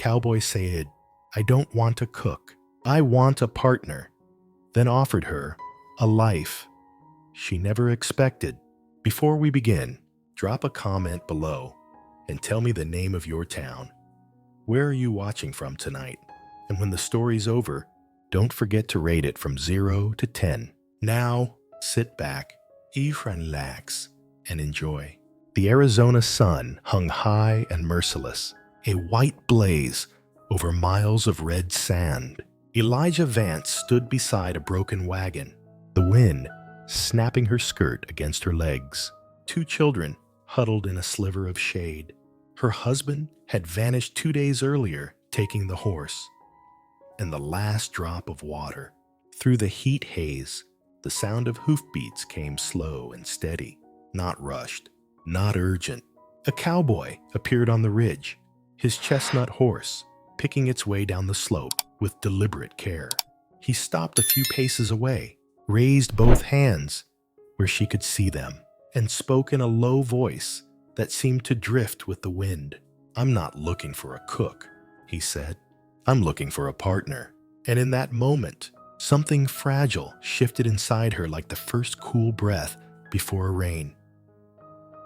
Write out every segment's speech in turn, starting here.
Cowboy said, "I don't want a cook. I want a partner," then offered her a life she never expected. Before we begin, drop a comment below and tell me the name of your town. Where are you watching from tonight? And when the story's over, don't forget to rate it from 0 to 10. Now, sit back, relax, and enjoy. The Arizona sun hung high and merciless, a white blaze over miles of red sand. Elijah Vance stood beside a broken wagon, the wind snapping her skirt against her legs. 2 children huddled in a sliver of shade. Her husband had vanished 2 days earlier, taking the horse. And the last drop of water. Through the heat haze, the sound of hoofbeats came slow and steady, not rushed, not urgent. A cowboy appeared on the ridge, his chestnut horse picking its way down the slope with deliberate care. He stopped a few paces away, raised both hands where she could see them, and spoke in a low voice that seemed to drift with the wind. "I'm not looking for a cook," he said. "I'm looking for a partner." And in that moment, something fragile shifted inside her like the first cool breath before a rain.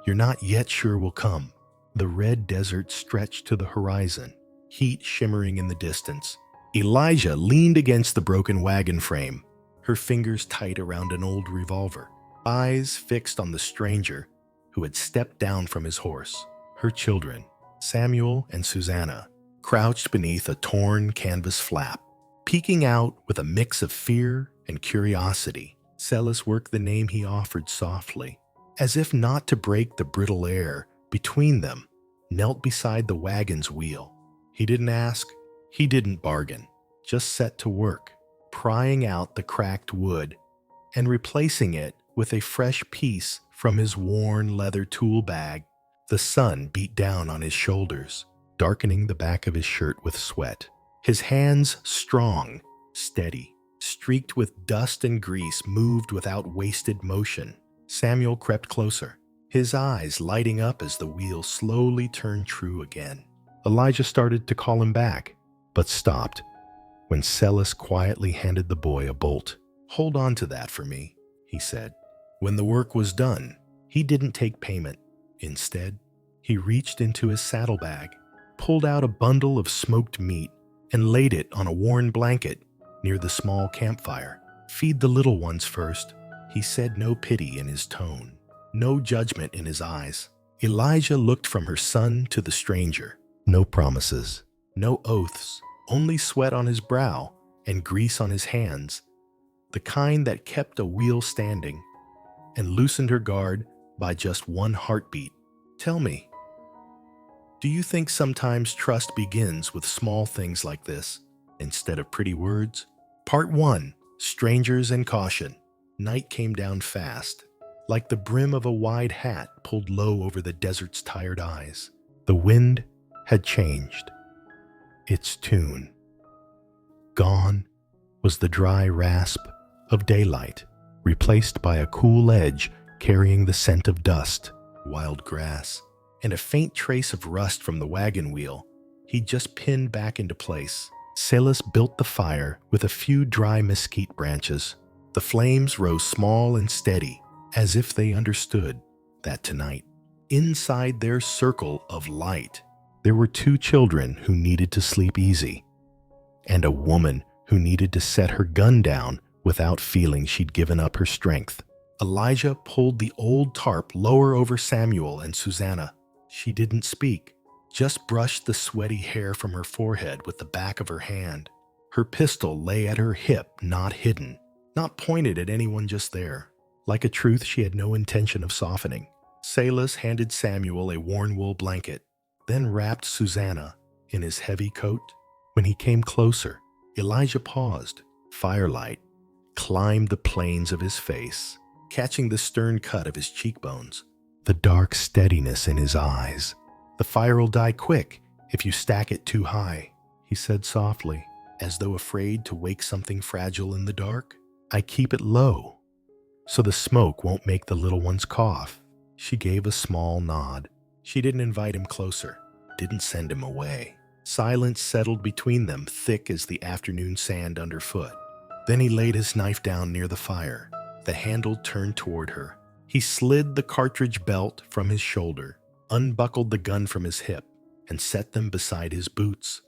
"You're not yet sure will come." The red desert stretched to the horizon, heat shimmering in the distance. Elijah leaned against the broken wagon frame, her fingers tight around an old revolver, eyes fixed on the stranger who had stepped down from his horse. Her children, Samuel and Susanna, crouched beneath a torn canvas flap, peeking out with a mix of fear and curiosity. Celis worked the name he offered softly, as if not to break the brittle air between them, knelt beside the wagon's wheel. He didn't ask, he didn't bargain, just set to work, prying out the cracked wood and replacing it with a fresh piece from his worn leather tool bag. The sun beat down on his shoulders, darkening the back of his shirt with sweat. His hands strong, steady, streaked with dust and grease, moved without wasted motion. Samuel crept closer, his eyes lighting up as the wheel slowly turned true again. Elijah started to call him back, but stopped when Celis quietly handed the boy a bolt. "Hold on to that for me," he said. When the work was done, he didn't take payment. Instead, he reached into his saddlebag, pulled out a bundle of smoked meat, and laid it on a worn blanket near the small campfire. "Feed the little ones first," he said, no pity in his tone, no judgment in his eyes. Elijah looked from her son to the stranger. No promises, no oaths, only sweat on his brow and grease on his hands, the kind that kept a wheel standing and loosened her guard by just one heartbeat. "Tell me, do you think sometimes trust begins with small things like this, instead of pretty words?" Part 1. Strangers and Caution. Night came down fast, like the brim of a wide hat pulled low over the desert's tired eyes. The wind had changed its tune. Gone was the dry rasp of daylight, replaced by a cool edge carrying the scent of dust, wild grass, and a faint trace of rust from the wagon wheel he'd just pinned back into place. Celis built the fire with a few dry mesquite branches. The flames rose small and steady, as if they understood that tonight, inside their circle of light, there were 2 children who needed to sleep easy, and a woman who needed to set her gun down without feeling she'd given up her strength. Elijah pulled the old tarp lower over Samuel and Susanna. She didn't speak, just brushed the sweaty hair from her forehead with the back of her hand. Her pistol lay at her hip, not hidden, not pointed at anyone just there, like a truth she had no intention of softening. Celis handed Samuel a worn wool blanket, then wrapped Susanna in his heavy coat. When he came closer, Elijah paused. Firelight climbed the planes of his face, catching the stern cut of his cheekbones, the dark steadiness in his eyes. "The fire'll die quick if you stack it too high," he said softly, as though afraid to wake something fragile in the dark. "I keep it low, so the smoke won't make the little ones cough." She gave a small nod. She didn't invite him closer, didn't send him away, Silence settled between them, thick as the afternoon sand underfoot. Then he laid his knife down near the fire. The handle turned toward her. He slid the cartridge belt from his shoulder, unbuckled the gun from his hip, and set them beside his boots.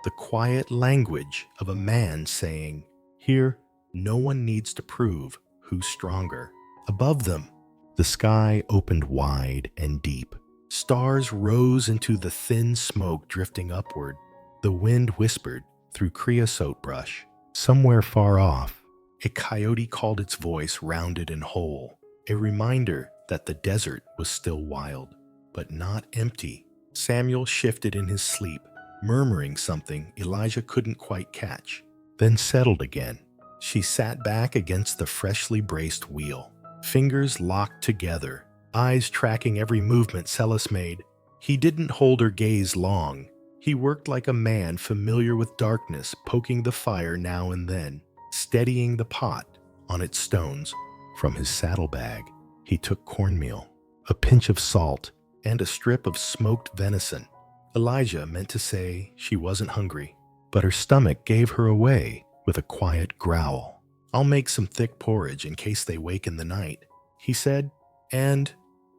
The quiet language of a man saying, "Here, no one needs to prove who's stronger." Above them, the sky opened wide and deep. Stars rose into the thin smoke drifting upward. The wind whispered through creosote brush. Somewhere far off, a coyote called its voice rounded and whole, a reminder that the desert was still wild, but not empty. Samuel shifted in his sleep, murmuring something Elijah couldn't quite catch, then settled again. She sat back against the freshly braced wheel, fingers locked together, eyes tracking every movement Celis made. He didn't hold her gaze long. He worked like a man familiar with darkness, poking the fire now and then, steadying the pot on its stones. From his saddlebag, he took cornmeal, a pinch of salt, and a strip of smoked venison. Elijah meant to say she wasn't hungry, but her stomach gave her away with a quiet growl. "I'll make some thick porridge in case they wake in the night," he said, "and,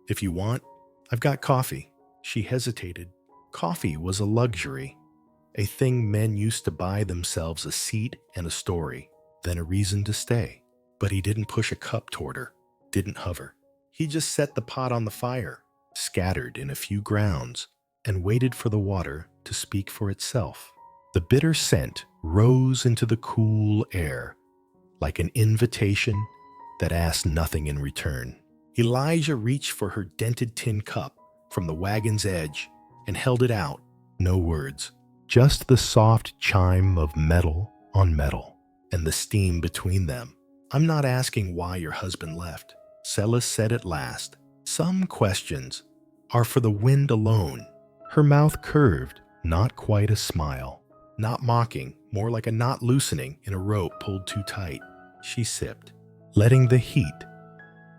if you want, I've got coffee." She hesitated. Coffee was a luxury, a thing men used to buy themselves a seat and a story, then a reason to stay. But he didn't push a cup toward her, didn't hover. He just set the pot on the fire, scattered in a few grounds, and waited for the water to speak for itself. The bitter scent rose into the cool air, like an invitation that asked nothing in return. Elijah reached for her dented tin cup from the wagon's edge and held it out. No words, just the soft chime of metal on metal and the steam between them. "I'm not asking why your husband left," Celis said at last. "Some questions are for the wind alone." Her mouth curved, not quite a smile, not mocking, more like a knot loosening in a rope pulled too tight. She sipped, letting the heat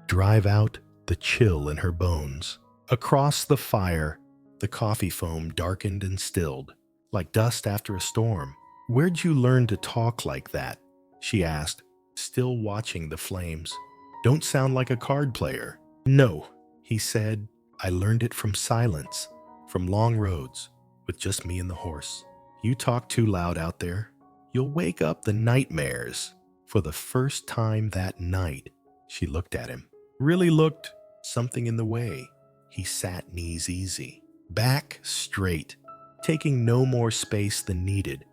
drive out the chill in her bones. Across the fire, the coffee foam darkened and stilled, like dust after a storm. "Where'd you learn to talk like that?" she asked, still watching the flames. "Don't sound like a card player." "No," he said. "I learned it from silence, from long roads, with just me and the horse. You talk too loud out there. You'll wake up the nightmares." For the first time that night, she looked at him. Really looked something in the way. He sat knees easy, back straight, taking no more space than needed.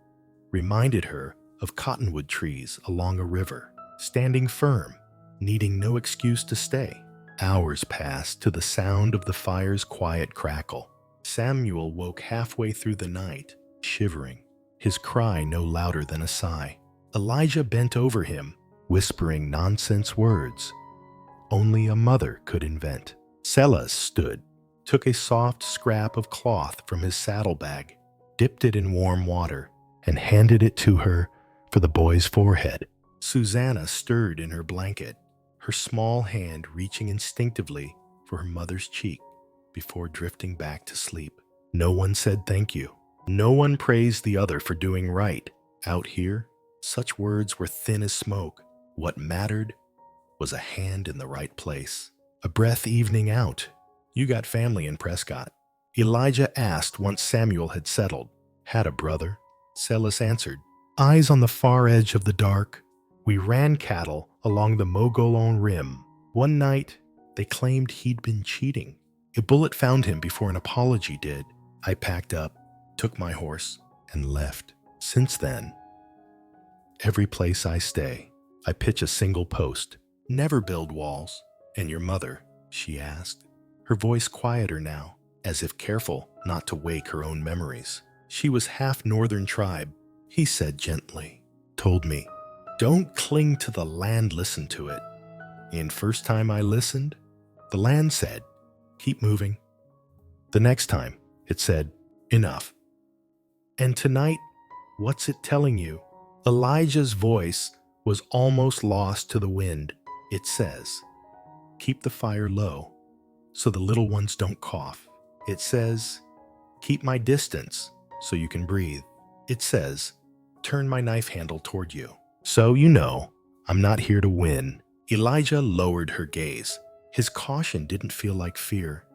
Reminded her of cottonwood trees along a river, standing firm, needing no excuse to stay. Hours passed to the sound of the fire's quiet crackle. Samuel woke halfway through the night, shivering, his cry no louder than a sigh. Elijah bent over him, whispering nonsense words only a mother could invent. Celis stood, took a soft scrap of cloth from his saddlebag, dipped it in warm water, and handed it to her for the boy's forehead. Susanna stirred in her blanket, her small hand reaching instinctively for her mother's cheek before drifting back to sleep. No one said thank you. No one praised the other for doing right. Out here, such words were thin as smoke. What mattered was a hand in the right place. A breath evening out. "You got family in Prescott?" Elijah asked once Samuel had settled. "Had a brother," Celis answered. "Eyes on the far edge of the dark. We ran cattle along the Mogolon Rim. One night, they claimed he'd been cheating. A bullet found him before an apology did. I packed up, took my horse, and left. Since then, every place I stay, I pitch a single post. Never build walls." "And your mother?" she asked, her voice quieter now, as if careful not to wake her own memories. "She was half northern tribe," he said gently. "Told me, don't cling to the land, listen to it. And first time I listened, the land said, keep moving. The next time, it said, enough. And tonight, what's it telling you?" Elijah's voice was almost lost to the wind. "It says, keep the fire low so the little ones don't cough. It says, keep my distance so you can breathe. It says, turn my knife handle toward you. So you know, I'm not here to win. Elijah lowered her gaze. His caution didn't feel like fear.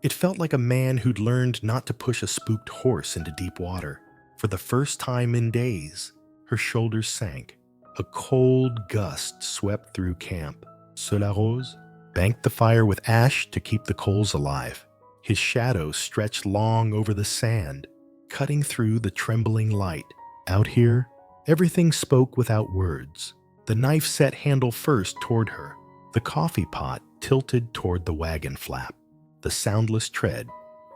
It felt like a man who'd learned not to push a spooked horse into deep water. For the first time in days, her shoulders sank. A cold gust swept through camp. Sola Rose banked the fire with ash to keep the coals alive. His shadow stretched long over the sand, cutting through the trembling light. Out here, everything spoke without words. The knife set handle first toward her. The coffee pot tilted toward the wagon flap. The soundless tread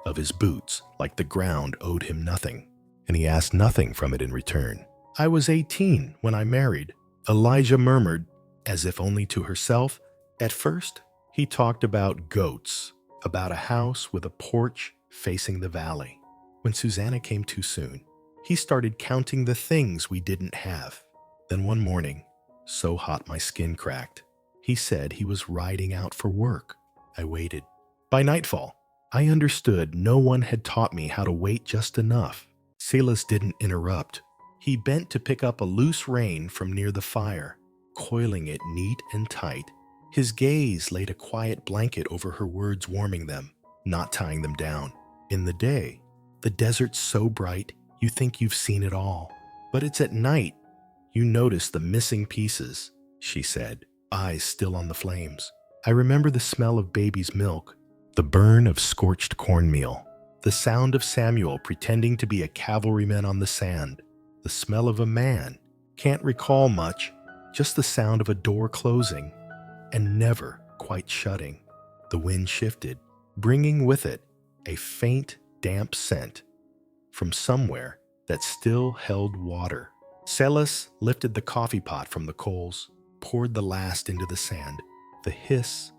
of his boots like the ground owed him nothing, and he asked nothing from it in return. I was 18 when I married, Elijah murmured, as if only to herself. At first, he talked about goats, about a house with a porch facing the valley. When Susanna came too soon, he started counting the things we didn't have. Then one morning, so hot my skin cracked, he said he was riding out for work. I waited. By nightfall, I understood no one had taught me how to wait just enough. Silas didn't interrupt. He bent to pick up a loose rein from near the fire, coiling it neat and tight. His gaze laid a quiet blanket over her words, warming them, not tying them down. In the day, the desert's so bright, you think you've seen it all. But it's at night you notice the missing pieces, she said, eyes still on the flames. I remember the smell of baby's milk, the burn of scorched cornmeal, the sound of Samuel pretending to be a cavalryman on the sand, the smell of a man. Can't recall much, just the sound of a door closing and never quite shutting. The wind shifted, bringing with it a faint, damp scent from somewhere that still held water. Silas lifted the coffee pot from the coals, poured the last into the sand. The hiss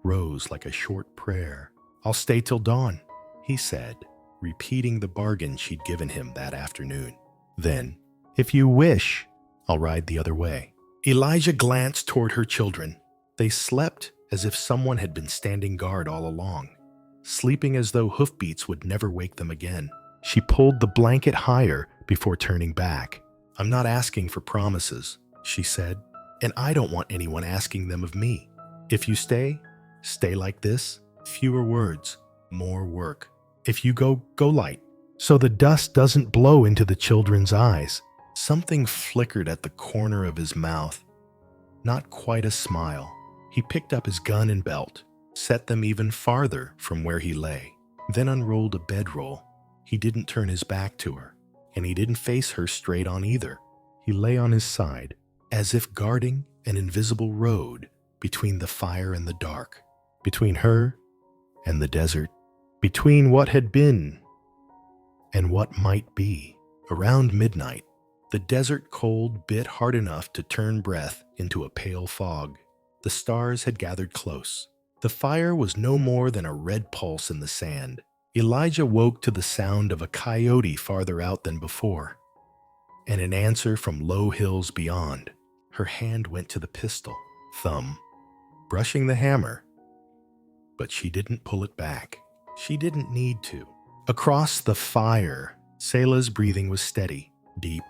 rose like a short prayer. I'll stay till dawn, he said, repeating the bargain she'd given him that afternoon. Then, if you wish, I'll ride the other way. Elijah glanced toward her children. They slept as if someone had been standing guard all along, sleeping as though hoofbeats would never wake them again. She pulled the blanket higher before turning back. I'm not asking for promises, she said, and I don't want anyone asking them of me. If you stay like this, fewer words, more work. If you go light, so the dust doesn't blow into the children's eyes. Something flickered at the corner of his mouth. Not quite a smile. He picked up his gun and belt, set them even farther from where he lay, then unrolled a bedroll. He didn't turn his back to her, and he didn't face her straight on either. He lay on his side, as if guarding an invisible road between the fire and the dark, between her and the desert, between what had been and what might be. Around midnight, the desert cold bit hard enough to turn breath into a pale fog. The stars had gathered close. The fire was no more than a red pulse in the sand. Elijah woke to the sound of a coyote farther out than before, and an answer from low hills beyond. Her hand went to the pistol, thumb brushing the hammer, but she didn't pull it back. She didn't need to. Across the fire, Selah's breathing was steady, deep.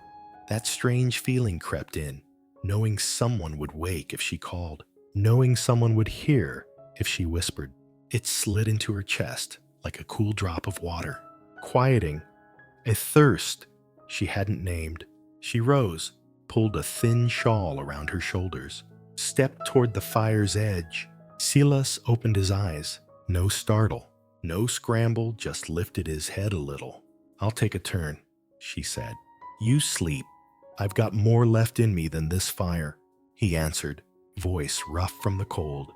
That strange feeling crept in, knowing someone would wake if she called, knowing someone would hear if she whispered. It slid into her chest like a cool drop of water, quieting a thirst she hadn't named. She rose, pulled a thin shawl around her shoulders, stepped toward the fire's edge. Silas opened his eyes. No startle, no scramble, just lifted his head a little. I'll take a turn, she said. You sleep. I've got more left in me than this fire, he answered, voice rough from the cold.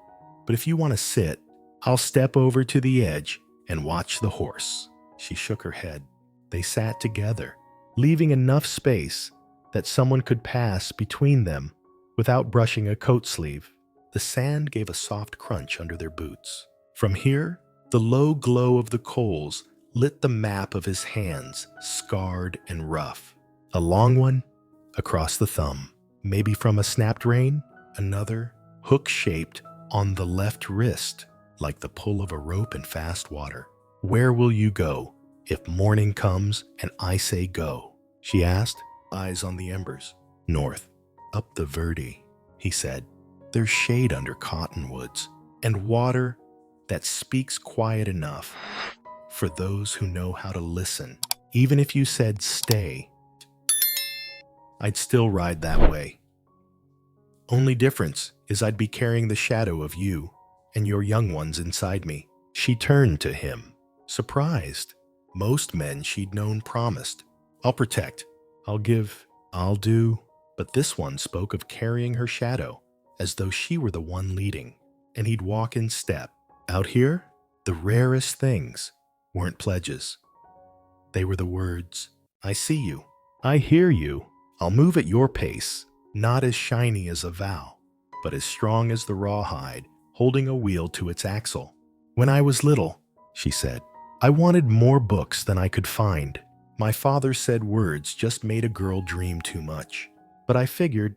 But if you want to sit, I'll step over to the edge and watch the horse. She shook her head. They sat together, leaving enough space that someone could pass between them without brushing a coat sleeve. The sand gave a soft crunch under their boots. From here, the low glow of the coals lit the map of his hands, scarred and rough. A long one across the thumb, maybe from a snapped rein, another hook-shaped on the left wrist, like the pull of a rope in fast water. Where will you go if morning comes and I say go?" she asked, eyes on the embers. "North, up the Verde," he said. "There's shade under Cottonwoods and water that speaks quiet enough for those who know how to listen. Even if you said stay, I'd still ride that way. Only difference is I'd be carrying the shadow of you and your young ones inside me." She turned to him, surprised. Most men she'd known promised, "I'll protect, I'll give, I'll do." But this one spoke of carrying her shadow as though she were the one leading, and he'd walk in step. Out here, the rarest things weren't pledges. They were the words, "I see you, I hear you, I'll move at your pace," not as shiny as a vow, but as strong as the rawhide holding a wheel to its axle. "When I was little," she said, "I wanted more books than I could find. My father said words just made a girl dream too much. But I figured,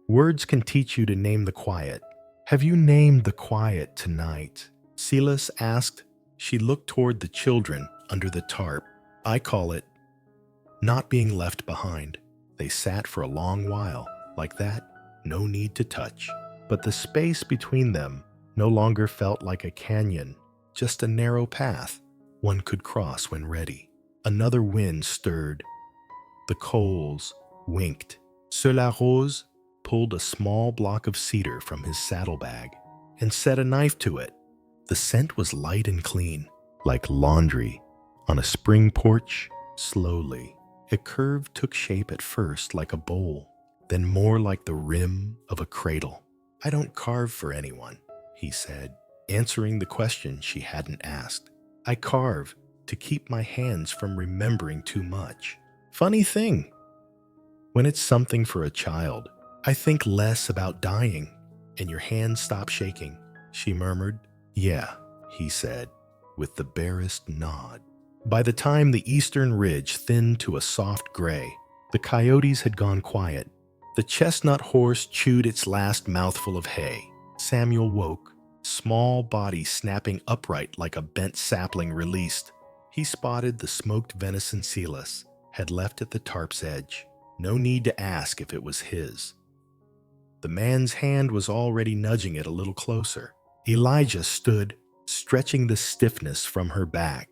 words can teach you to name the quiet. Have you named the quiet tonight?" Silas asked. She looked toward the children under the tarp. "I call it not being left behind." They sat for a long while, like that, no need to touch. But the space between them no longer felt like a canyon, just a narrow path one could cross when ready. Another wind stirred. The coals winked. Sur la Rose pulled a small block of cedar from his saddlebag and set a knife to it. The scent was light and clean, like laundry. On a spring porch, slowly, a curve took shape at first like a bowl, then more like the rim of a cradle. "I don't carve for anyone," he said, answering the question she hadn't asked. "I carve to keep my hands from remembering too much. Funny thing, when it's something for a child, I think less about dying, and your hands stop shaking," she murmured. "Yeah," he said, with the barest nod. By the time the eastern ridge thinned to a soft gray, the coyotes had gone quiet. The chestnut horse chewed its last mouthful of hay. Samuel woke, small body snapping upright like a bent sapling released. He spotted the smoked venison Silas had left at the tarp's edge. No need to ask if it was his. The man's hand was already nudging it a little closer. Elijah stood, stretching the stiffness from her back.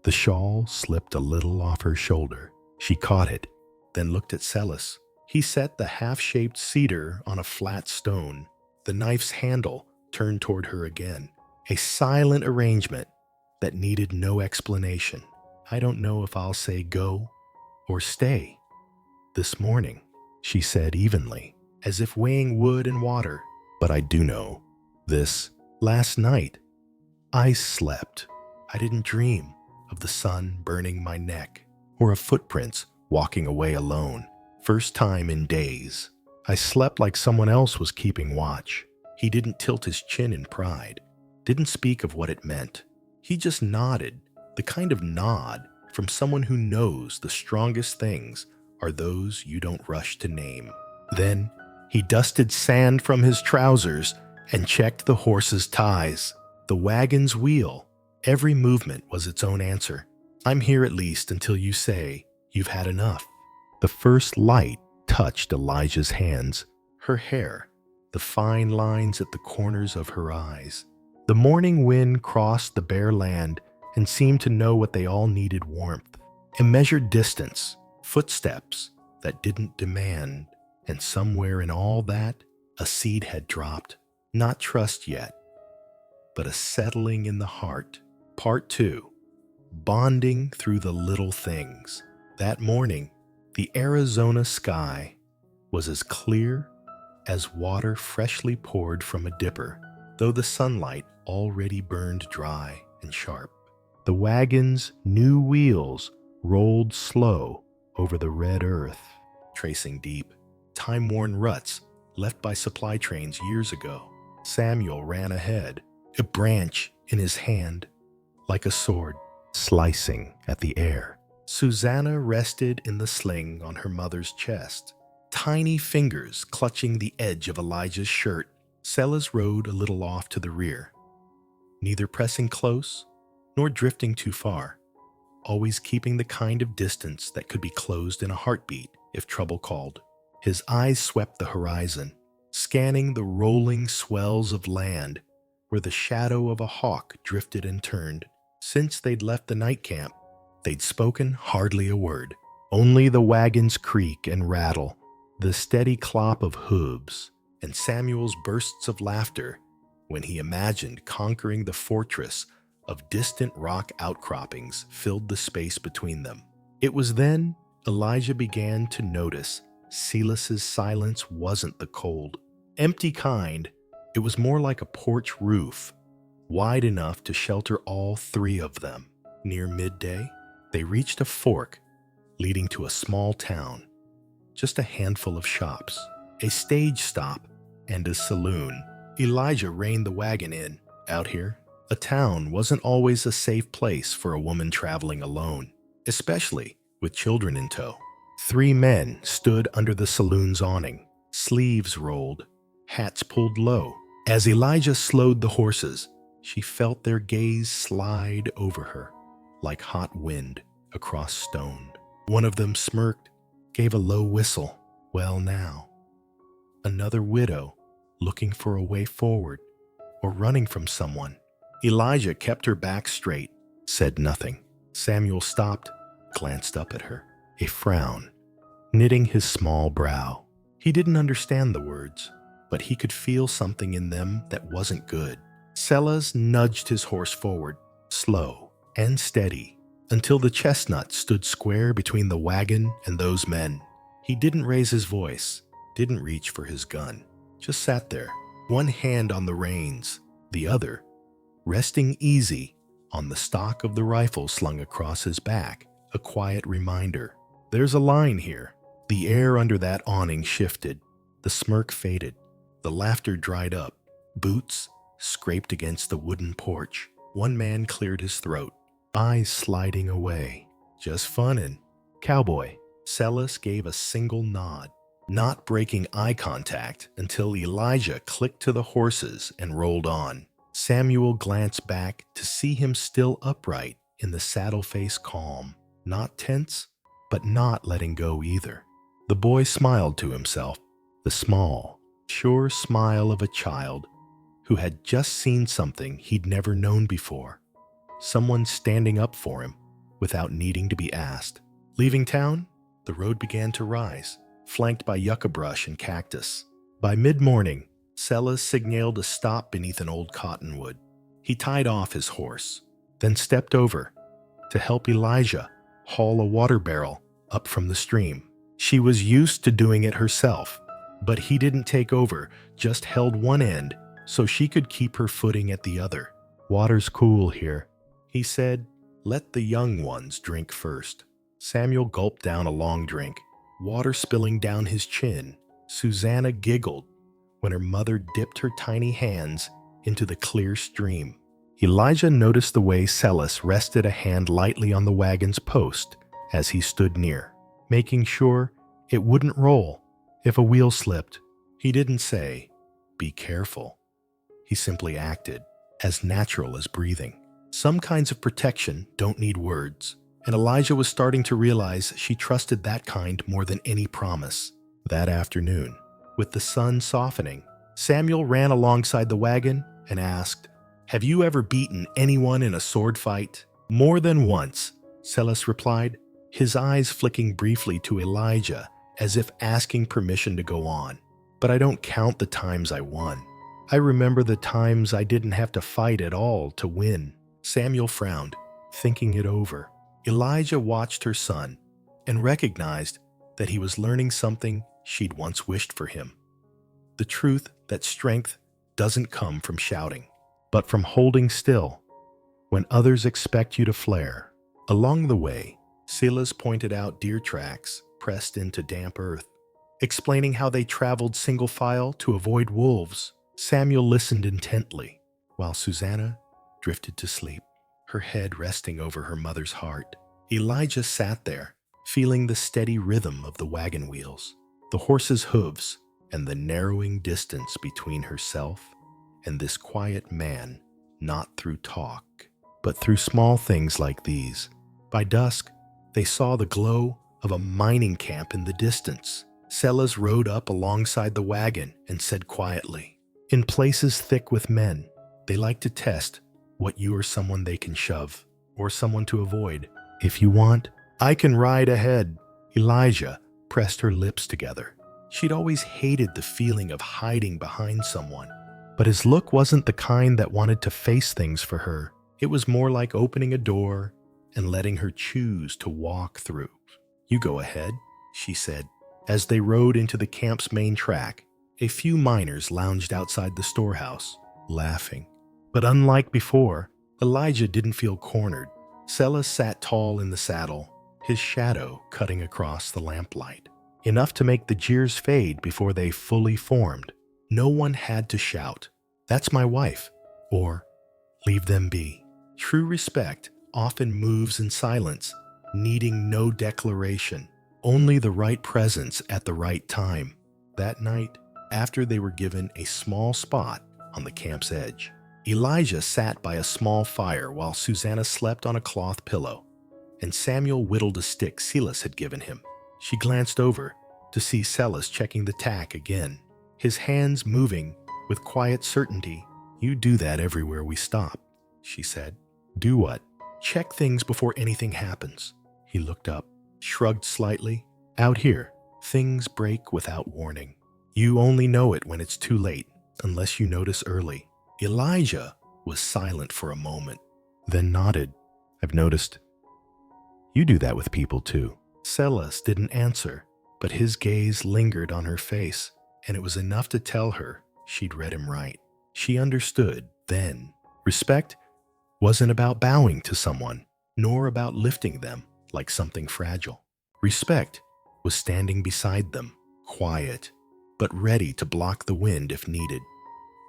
The shawl slipped a little off her shoulder. She caught it, then looked at Silas. He set the half-shaped cedar on a flat stone. The knife's handle turned toward her again. A silent arrangement that needed no explanation. "I don't know if I'll say go or stay this morning," she said evenly, as if weighing wood and water. "But I do know this. Last night, I slept. I didn't dream of the sun burning my neck or of footprints walking away alone. First time in days. I slept like someone else was keeping watch." He didn't tilt his chin in pride, didn't speak of what it meant. He just nodded, the kind of nod from someone who knows the strongest things are those you don't rush to name. Then he dusted sand from his trousers and checked the horse's ties. The wagon's wheel, every movement was its own answer. "I'm here at least until you say you've had enough." The first light touched Elijah's hands, her hair, the fine lines at the corners of her eyes. The morning wind crossed the bare land and seemed to know what they all needed: warmth. A measured distance, footsteps that didn't demand, and somewhere in all that, a seed had dropped. Not trust yet, but a settling in the heart. Part 2. Bonding through the little things. That morning, the Arizona sky was as clear as water freshly poured from a dipper, though the sunlight already burned dry and sharp. The wagon's new wheels rolled slow over the red earth, tracing deep, time-worn ruts left by supply trains years ago. Samuel ran ahead, a branch in his hand, like a sword, slicing at the air. Susanna rested in the sling on her mother's chest, tiny fingers clutching the edge of Elijah's shirt. Silas rode a little off to the rear, neither pressing close nor drifting too far. always keeping the kind of distance that could be closed in a heartbeat if trouble called. His eyes swept the horizon, scanning the rolling swells of land where the shadow of a hawk drifted and turned. Since they'd left the night camp, they'd spoken hardly a word. Only the wagon's creak and rattle, the steady clop of hooves, and Samuel's bursts of laughter when he imagined conquering the fortress of distant rock outcroppings filled the space between them. It was then Elijah began to notice Silas's silence wasn't the cold, empty kind. It was more like a porch roof, wide enough to shelter all three of them. Near midday, they reached a fork leading to a small town, just a handful of shops, a stage stop, and a saloon. Elijah reined the wagon in. Out here, a town wasn't always a safe place for a woman traveling alone, especially with children in tow. 3 men stood under the saloon's awning, sleeves rolled, hats pulled low. As Elijah slowed the horses, she felt their gaze slide over her like hot wind across stone. One of them smirked, gave a low whistle. Well now. Another widow, looking for a way forward or running from someone. Elijah kept her back straight, said nothing. Samuel stopped, glanced up at her, a frown knitting his small brow. He didn't understand the words, but he could feel something in them that wasn't good. Silas nudged his horse forward, slow and steady, until the chestnut stood square between the wagon and those men. He didn't raise his voice, didn't reach for his gun, just sat there, one hand on the reins, the other resting easy on the stock of the rifle slung across his back, a quiet reminder. There's a line here. The air under that awning shifted. The smirk faded. The laughter dried up. Boots scraped against the wooden porch. One man cleared his throat, eyes sliding away. Just funnin'. Cowboy. Silas gave a single nod, not breaking eye contact until Elijah clicked to the horses and rolled on. Samuel glanced back to see him still upright in the saddle face calm, not tense, but not letting go either. The boy smiled to himself, the small, sure smile of a child who had just seen something he'd never known before. Someone standing up for him without needing to be asked. Leaving town, the road began to rise, flanked by yucca brush and cactus. By mid-morning, Silas signaled a stop beneath an old cottonwood. He tied off his horse, then stepped over to help Elijah haul a water barrel up from the stream. She was used to doing it herself, but he didn't take over, just held one end so she could keep her footing at the other. Water's cool here, he said. Let the young ones drink first. Samuel gulped down a long drink, water spilling down his chin. Susanna giggled when her mother dipped her tiny hands into the clear stream. Elijah noticed the way Silas rested a hand lightly on the wagon's post as he stood near, making sure it wouldn't roll if a wheel slipped. He didn't say, "Be careful." He simply acted, as natural as breathing. Some kinds of protection don't need words, and Elijah was starting to realize she trusted that kind more than any promise. That afternoon, with the sun softening, Samuel ran alongside the wagon and asked, "Have you ever beaten anyone in a sword fight?" "More than once," Silas replied, his eyes flicking briefly to Elijah as if asking permission to go on. "But I don't count the times I won. I remember the times I didn't have to fight at all to win." Samuel frowned, thinking it over. Elijah watched her son and recognized that he was learning something she'd once wished for him. The truth that strength doesn't come from shouting, but from holding still when others expect you to flare. Along the way, Silas pointed out deer tracks pressed into damp earth, explaining how they traveled single file to avoid wolves. Samuel listened intently, while Susanna drifted to sleep, her head resting over her mother's heart. Elijah sat there, feeling the steady rhythm of the wagon wheels, the horse's hooves, and the narrowing distance between herself and this quiet man, not through talk, but through small things like these. By dusk, they saw the glow of a mining camp in the distance. Sellers rode up alongside the wagon and said quietly, "In places thick with men, they like to test what you are, someone they can shove or someone to avoid. If you want, I can ride ahead." Elijah pressed her lips together. She'd always hated the feeling of hiding behind someone, but his look wasn't the kind that wanted to face things for her. It was more like opening a door and letting her choose to walk through. "You go ahead," she said. As they rode into the camp's main track, a few miners lounged outside the storehouse, laughing. But unlike before, Elijah didn't feel cornered. Sella sat tall in the saddle, his shadow cutting across the lamplight, enough to make the jeers fade before they fully formed. No one had to shout, "That's my wife," or "Leave them be." True respect often moves in silence, needing no declaration, only the right presence at the right time. That night, after they were given a small spot on the camp's edge, Elijah sat by a small fire while Susanna slept on a cloth pillow, and Samuel whittled a stick Silas had given him. She glanced over to see Silas checking the tack again, his hands moving with quiet certainty. "You do that everywhere we stop," she said. "Do what?" "Check things before anything happens." He looked up, shrugged slightly. "Out here, things break without warning. You only know it when it's too late, unless you notice early." Elijah was silent for a moment, then nodded. "I've noticed. You do that with people too." Silas didn't answer, but his gaze lingered on her face, and it was enough to tell her she'd read him right. She understood then. Respect wasn't about bowing to someone, nor about lifting them like something fragile. Respect was standing beside them, quiet, but ready to block the wind if needed,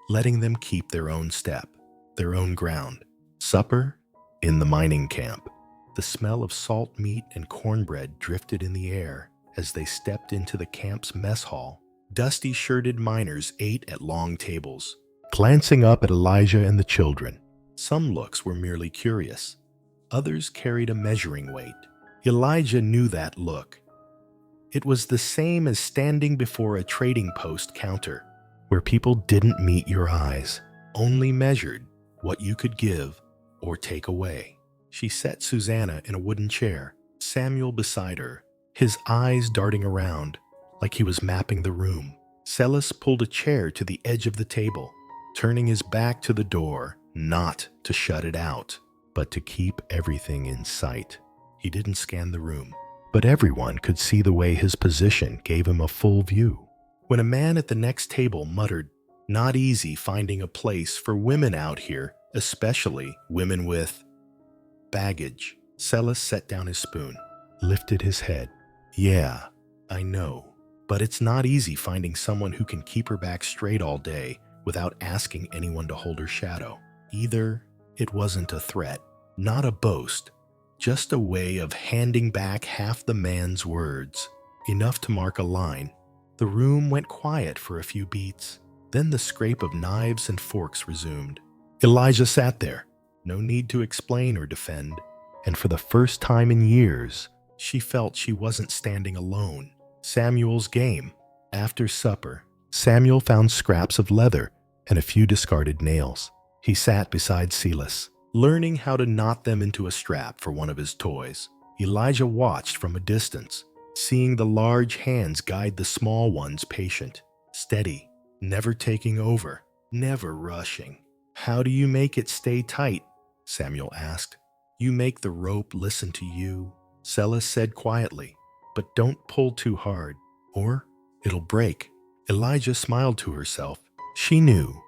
letting them keep their own step, their own ground. Supper in the mining camp. The smell of salt meat and cornbread drifted in the air as they stepped into the camp's mess hall. Dusty-shirted miners ate at long tables, glancing up at Elijah and the children. Some looks were merely curious. Others carried a measuring weight. Elijah knew that look. It was the same as standing before a trading post counter, where people didn't meet your eyes, only measured what you could give or take away. She set Susanna in a wooden chair, Samuel beside her, his eyes darting around like he was mapping the room. Silas pulled a chair to the edge of the table, turning his back to the door, not to shut it out, but to keep everything in sight. He didn't scan the room, but everyone could see the way his position gave him a full view. When a man at the next table muttered, "Not easy finding a place for women out here, especially women with baggage," Silas set down his spoon, lifted his head. "Yeah, I know, but it's not easy finding someone who can keep her back straight all day without asking anyone to hold her shadow." Either it wasn't a threat, not a boast, just a way of handing back half the man's words, enough to mark a line. The room went quiet for a few beats. Then the scrape of knives and forks resumed. Elijah sat there, no need to explain or defend, and for the first time in years, she felt she wasn't standing alone. Samuel's game. After supper, Samuel found scraps of leather and a few discarded nails. He sat beside Silas, learning how to knot them into a strap for one of his toys. Elijah watched from a distance, seeing the large hands guide the small ones, patient, steady, never taking over, never rushing. "How do you make it stay tight?" Samuel asked. "You make the rope listen to you," Silas said quietly, "but don't pull too hard, or it'll break." Elijah smiled to herself. She knew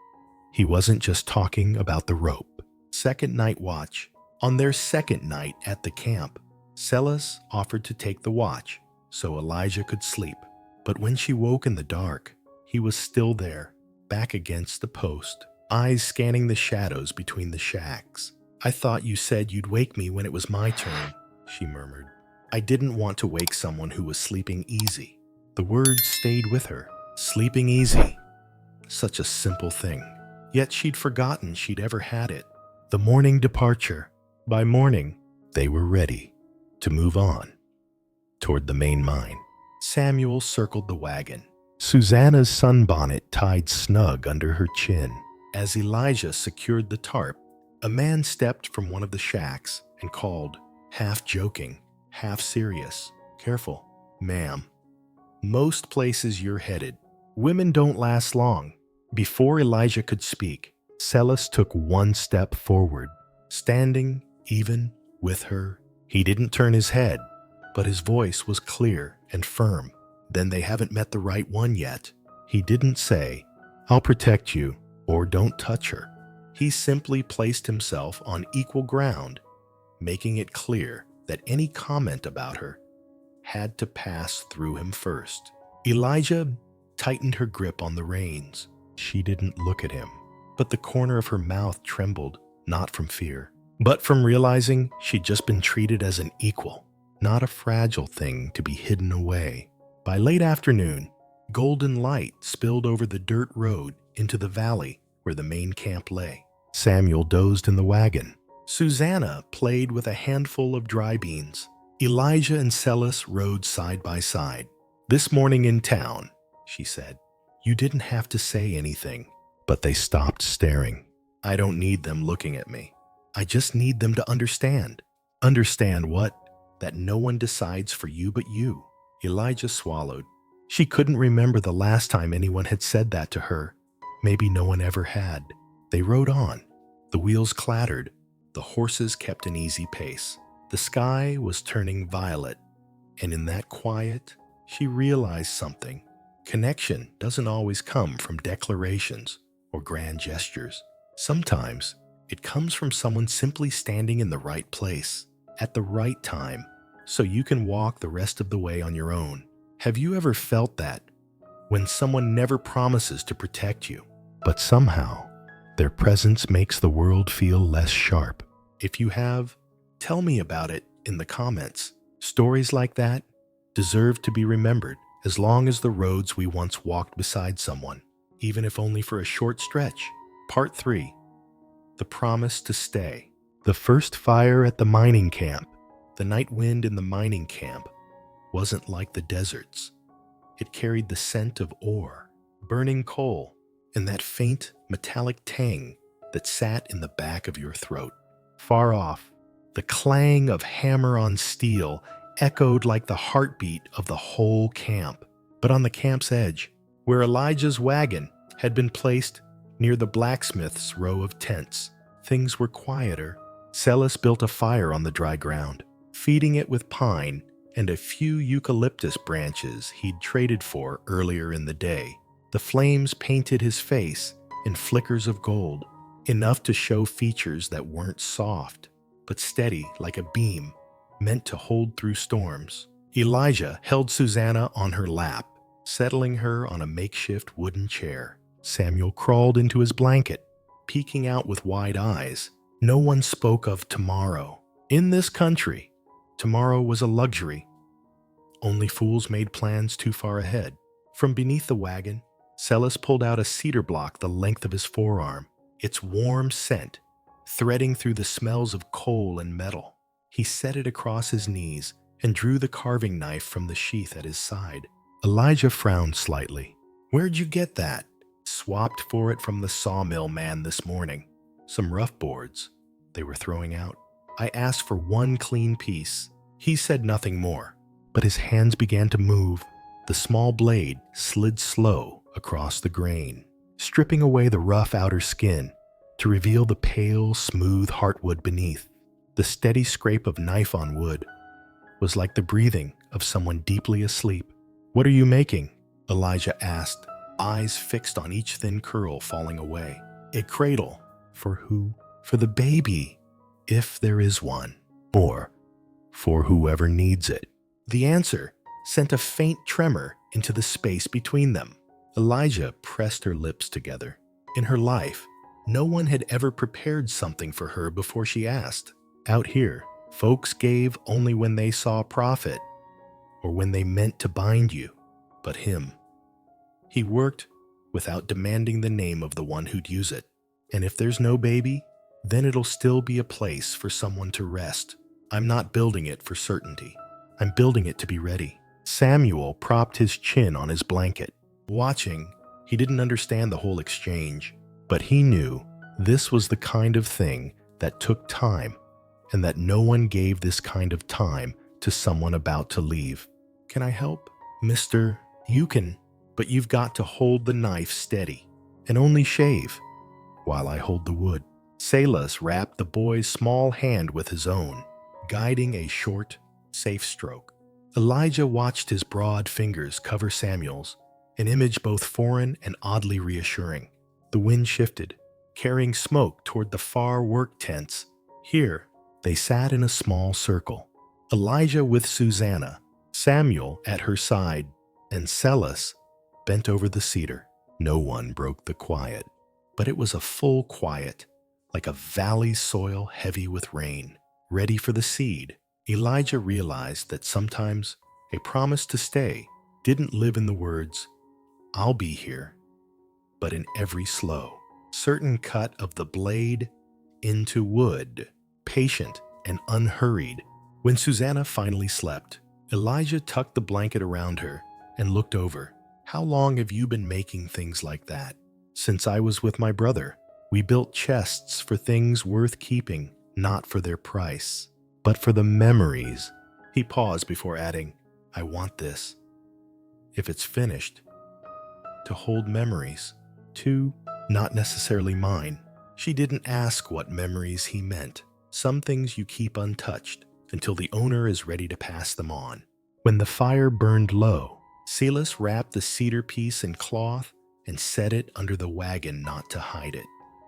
he wasn't just talking about the rope. Second night watch. On their second night at the camp, Silas offered to take the watch so Elijah could sleep. But when she woke in the dark, he was still there, back against the post, eyes scanning the shadows between the shacks. "I thought you said you'd wake me when it was my turn," she murmured. "I didn't want to wake someone who was sleeping easy." The words stayed with her. Sleeping easy. Such a simple thing. Yet she'd forgotten she'd ever had it. The morning departure. By morning, they were ready. to move on toward the main mine. Samuel circled the wagon, Susanna's sunbonnet tied snug under her chin. As Elijah secured the tarp, a man stepped from one of the shacks and called, half joking, half serious, "Careful, ma'am. Most places you're headed, women don't last long." Before Elijah could speak, Celis took one step forward, standing even with her. He didn't turn his head, but his voice was clear and firm. "Then they haven't met the right one yet." He didn't say, "I'll protect you," or "Don't touch her." He simply placed himself on equal ground, making it clear that any comment about her had to pass through him first. Elijah tightened her grip on the reins. She didn't look at him, but the corner of her mouth trembled, not from fear, but from realizing she'd just been treated as an equal, not a fragile thing to be hidden away. By late afternoon, golden light spilled over the dirt road into the valley where the main camp lay. Samuel dozed in the wagon. Susanna played with a handful of dry beans. Elijah and Celis rode side by side. "This morning in town," she said, "you didn't have to say anything." But they stopped staring. "I don't need them looking at me. I just need them to understand." "Understand what?" "That no one decides for you but you." Elijah swallowed. She couldn't remember the last time anyone had said that to her. Maybe no one ever had. They rode on. The wheels clattered. The horses kept an easy pace. The sky was turning violet, and in that quiet, she realized something. Connection doesn't always come from declarations or grand gestures. Sometimes it comes from someone simply standing in the right place at the right time so you can walk the rest of the way on your own. Have you ever felt that? When someone never promises to protect you, but somehow their presence makes the world feel less sharp. If you have, tell me about it in the comments. Stories like that deserve to be remembered as long as the roads we once walked beside someone, even if only for a short stretch. Part 3. The Promise to Stay. The first fire at the mining camp. The night wind in the mining camp wasn't like the desert's. It carried the scent of ore, burning coal, and that faint metallic tang that sat in the back of your throat. Far off, the clang of hammer on steel echoed like the heartbeat of the whole camp. But on the camp's edge, where Elijah's wagon had been placed near the blacksmith's row of tents, things were quieter. Celis built a fire on the dry ground, feeding it with pine and a few eucalyptus branches he'd traded for earlier in the day. The flames painted his face in flickers of gold, enough to show features that weren't soft, but steady like a beam, meant to hold through storms. Elijah held Susanna on her lap, settling her on a makeshift wooden chair. Samuel crawled into his blanket, peeking out with wide eyes. No one spoke of tomorrow. In this country, tomorrow was a luxury. Only fools made plans too far ahead. From beneath the wagon, Celis pulled out a cedar block the length of his forearm, its warm scent threading through the smells of coal and metal. He set it across his knees and drew the carving knife from the sheath at his side. Elijah frowned slightly. "Where'd you get that?" "Swapped for it from the sawmill man this morning. Some rough boards they were throwing out. I asked for one clean piece." He said nothing more, but his hands began to move. The small blade slid slow across the grain, stripping away the rough outer skin to reveal the pale, smooth heartwood beneath. The steady scrape of knife on wood was like the breathing of someone deeply asleep. "What are you making?" Elijah asked, eyes fixed on each thin curl falling away. "A cradle." "For who?" "For the baby, if there is one, or for whoever needs it." The answer sent a faint tremor into the space between them. Elijah pressed her lips together. In her life, no one had ever prepared something for her before she asked. Out here, folks gave only when they saw profit or when they meant to bind you. But him, he worked without demanding the name of the one who'd use it. And if there's no baby, then it'll still be a place for someone to rest. I'm not building it for certainty. I'm building it to be ready. Samuel propped his chin on his blanket. Watching, he didn't understand the whole exchange, but he knew this was the kind of thing that took time, and that no one gave this kind of time to someone about to leave. Can I help? Mister, you can, but you've got to hold the knife steady and only shave while I hold the wood. Salas wrapped the boy's small hand with his own, guiding a short, safe stroke. Elijah watched his broad fingers cover Samuel's, an image both foreign and oddly reassuring. The wind shifted, carrying smoke toward the far work tents. Here, they sat in a small circle. Elijah with Susanna, Samuel at her side, and Celis bent over the cedar. No one broke the quiet, but it was a full quiet, like a valley soil heavy with rain, ready for the seed. Elijah realized that sometimes a promise to stay didn't live in the words, "I'll be here," but in every slow, certain cut of the blade into wood, patient and unhurried. When Susanna finally slept, Elijah tucked the blanket around her and looked over. "How long have you been making things like that?" "Since I was with my brother. We built chests for things worth keeping, not for their price, but for the memories." He paused before adding, "I want this, if it's finished, to hold memories, too, not necessarily mine." She didn't ask what memories he meant. Some things you keep untouched until the owner is ready to pass them on. When the fire burned low, Silas wrapped the cedar piece in cloth and set it under the wagon, not to hide it,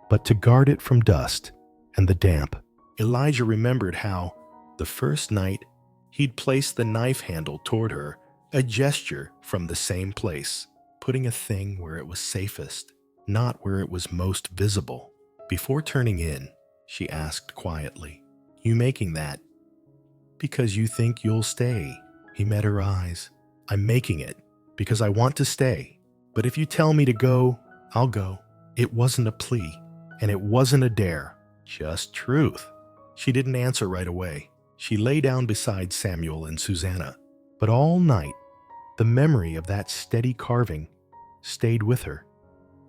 but to guard it from dust and the damp. Elijah remembered how, the first night, he'd placed the knife handle toward her, a gesture from the same place, putting a thing where it was safest, not where it was most visible. Before turning in, she asked quietly, "You making that because you think you'll stay?" He met her eyes. "I'm making it because I want to stay. But if you tell me to go, I'll go." It wasn't a plea, and it wasn't a dare, just truth. She didn't answer right away. She lay down beside Samuel and Susanna. But all night, the memory of that steady carving stayed with her.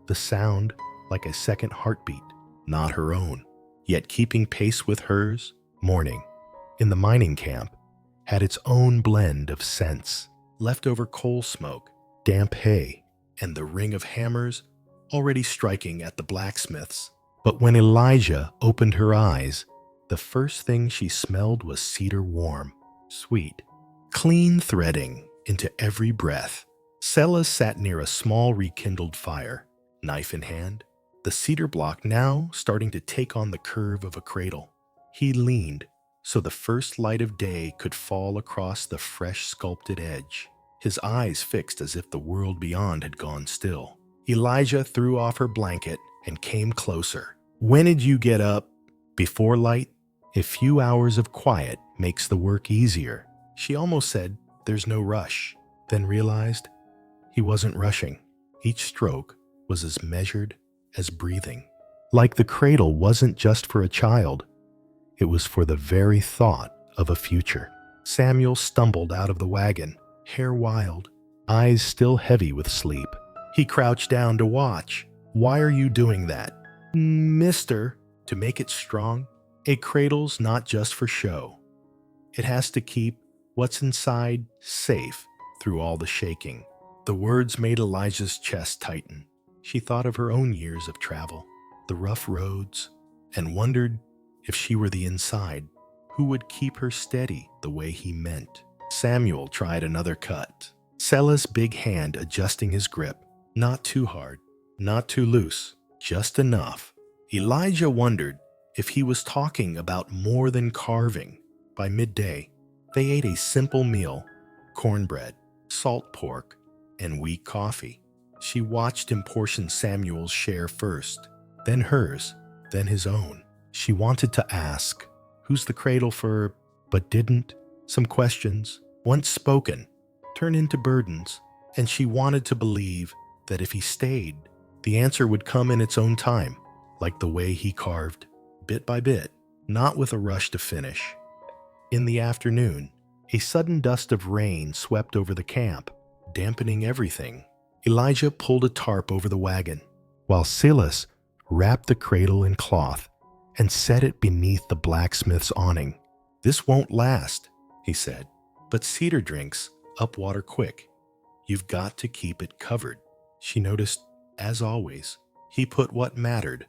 The sound like a second heartbeat, not her own, yet keeping pace with hers. Morning, in the mining camp, had its own blend of scents. Leftover coal smoke, damp hay, and the ring of hammers already striking at the blacksmiths. But when Elijah opened her eyes, the first thing she smelled was cedar warm, sweet, clean threading into every breath. Celis sat near a small rekindled fire, knife in hand, the cedar block now starting to take on the curve of a cradle. He leaned so the first light of day could fall across the fresh sculpted edge, his eyes fixed as if the world beyond had gone still. Elijah threw off her blanket and came closer. "When did you get up?" "Before light. A few hours of quiet makes the work easier." She almost said, "There's no rush," then realized he wasn't rushing. Each stroke was as measured as breathing. Like the cradle wasn't just for a child, it was for the very thought of a future. Samuel stumbled out of the wagon, hair wild, eyes still heavy with sleep. He crouched down to watch. "Why are you doing that?" "Mister, to make it strong. A cradle's not just for show. It has to keep what's inside safe through all the shaking." The words made Elijah's chest tighten. She thought of her own years of travel, the rough roads, and wondered if she were the inside, who would keep her steady the way he meant. Samuel tried another cut, Celis' big hand adjusting his grip. Not too hard, not too loose, just enough. Elijah wondered if he was talking about more than carving. By midday, they ate a simple meal, cornbread, salt pork, and weak coffee. She watched him portion Samuel's share first, then hers, then his own. She wanted to ask, "Who's the cradle for?" but didn't. Some questions, once spoken, turn into burdens, and she wanted to believe that if he stayed, the answer would come in its own time, like the way he carved, bit by bit, not with a rush to finish. In the afternoon, a sudden dust of rain swept over the camp, dampening everything. Elijah pulled a tarp over the wagon, while Silas wrapped the cradle in cloth and set it beneath the blacksmith's awning. "This won't last," he said, "but cedar drinks up water quick. You've got to keep it covered." She noticed, as always, he put what mattered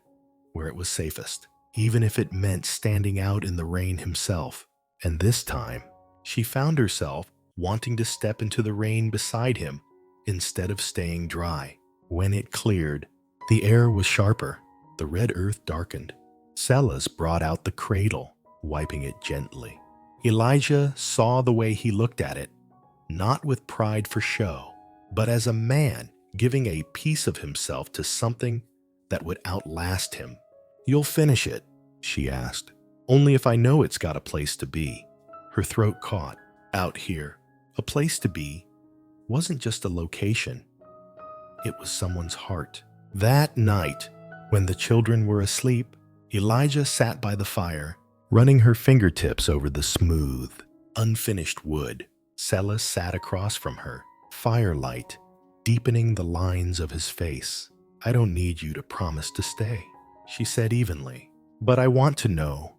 where it was safest, even if it meant standing out in the rain himself. And this time, she found herself wanting to step into the rain beside him instead of staying dry. When it cleared, the air was sharper. The red earth darkened. Silas brought out the cradle, wiping it gently. Elijah saw the way he looked at it, not with pride for show, but as a man giving a piece of himself to something that would outlast him. "You'll finish it?" she asked. "Only if I know it's got a place to be." Her throat caught. Out here, a place to be wasn't just a location. It was someone's heart. That night, when the children were asleep, Elijah sat by the fire, running her fingertips over the smooth, unfinished wood. Silas sat across from her, firelight deepening the lines of his face. "I don't need you to promise to stay," she said evenly. "But I want to know,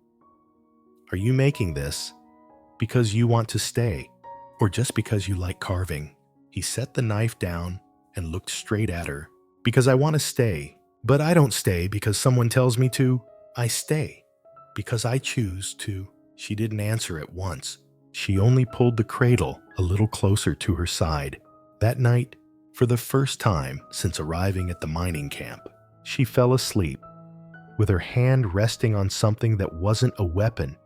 are you making this because you want to stay, or just because you like carving?" He set the knife down and looked straight at her. "Because I want to stay, but I don't stay because someone tells me to. I stay because I choose to." She didn't answer at once. She only pulled the cradle a little closer to her side. That night, for the first time since arriving at the mining camp, she fell asleep, with her hand resting on something that wasn't a weapon,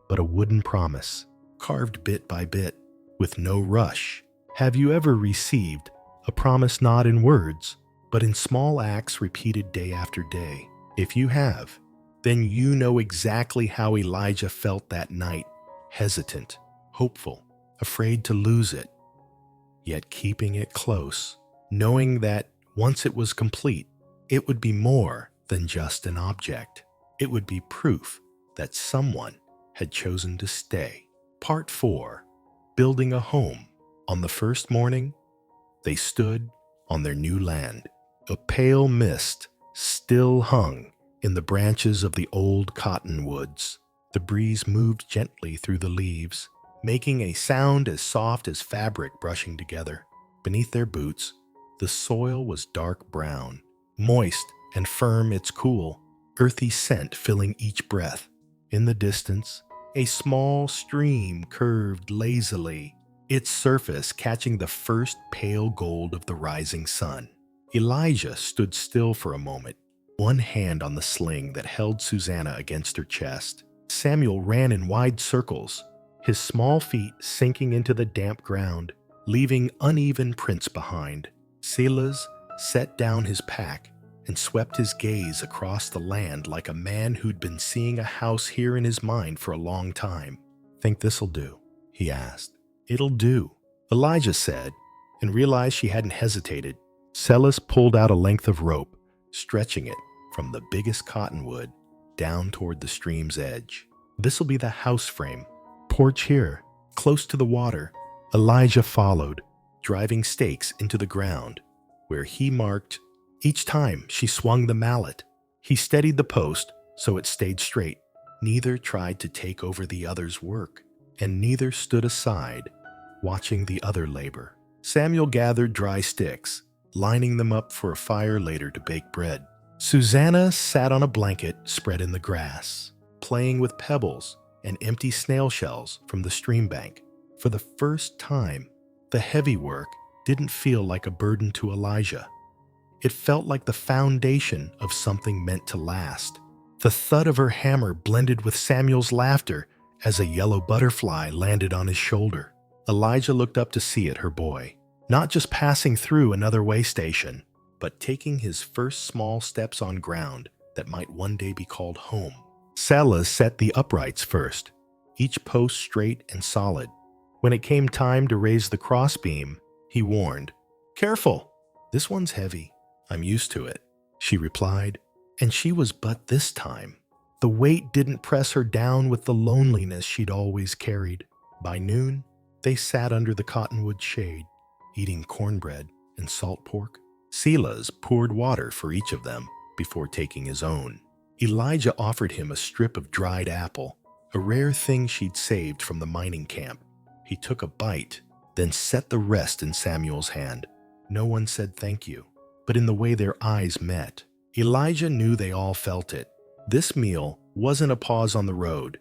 but a wooden promise, carved bit by bit, with no rush. Have you ever received a promise not in words, but in small acts repeated day after day? If you have, then you know exactly how Elijah felt that night, hesitant, hopeful, afraid to lose it, yet keeping it close, knowing that once it was complete, it would be more than just an object. It would be proof that someone had chosen to stay. Part 4. Building a home. On the first morning, they stood on their new land. A pale mist still hung in the branches of the old cottonwoods. The breeze moved gently through the leaves, making a sound as soft as fabric brushing together. Beneath their boots, the soil was dark brown, moist and firm, its cool, earthy scent filling each breath. In the distance, a small stream curved lazily, its surface catching the first pale gold of the rising sun. Elijah stood still for a moment, one hand on the sling that held Susanna against her chest. Samuel ran in wide circles, his small feet sinking into the damp ground, leaving uneven prints behind. Silas set down his pack and swept his gaze across the land like a man who'd been seeing a house here in his mind for a long time. "Think this'll do?" he asked. "It'll do," Elijah said, and realized she hadn't hesitated. Silas pulled out a length of rope, stretching it from the biggest cottonwood down toward the stream's edge. "This'll be the house frame. Porch here, close to the water." Elijah followed, driving stakes into the ground, where he marked. Each time she swung the mallet, he steadied the post so it stayed straight. Neither tried to take over the other's work, and neither stood aside, watching the other labor. Samuel gathered dry sticks, lining them up for a fire later to bake bread. Susanna sat on a blanket spread in the grass, playing with pebbles and empty snail shells from the stream bank. For the first time, the heavy work didn't feel like a burden to Elijah. It felt like the foundation of something meant to last. The thud of her hammer blended with Samuel's laughter as a yellow butterfly landed on his shoulder. Elijah looked up to see it, her boy, not just passing through another way station, but taking his first small steps on ground that might one day be called home. Silas set the uprights first, each post straight and solid. When it came time to raise the crossbeam, he warned, "Careful, this one's heavy." "I'm used to it," she replied, and she was but this time The weight didn't press her down with the loneliness she'd always carried. By noon, they sat under the cottonwood shade, eating cornbread and salt pork. Silas poured water for each of them before taking his own. Elijah offered him a strip of dried apple, a rare thing she'd saved from the mining camp. He took a bite, then set the rest in Samuel's hand. No one said thank you, but in the way their eyes met, Elijah knew they all felt it. This meal wasn't a pause on the road.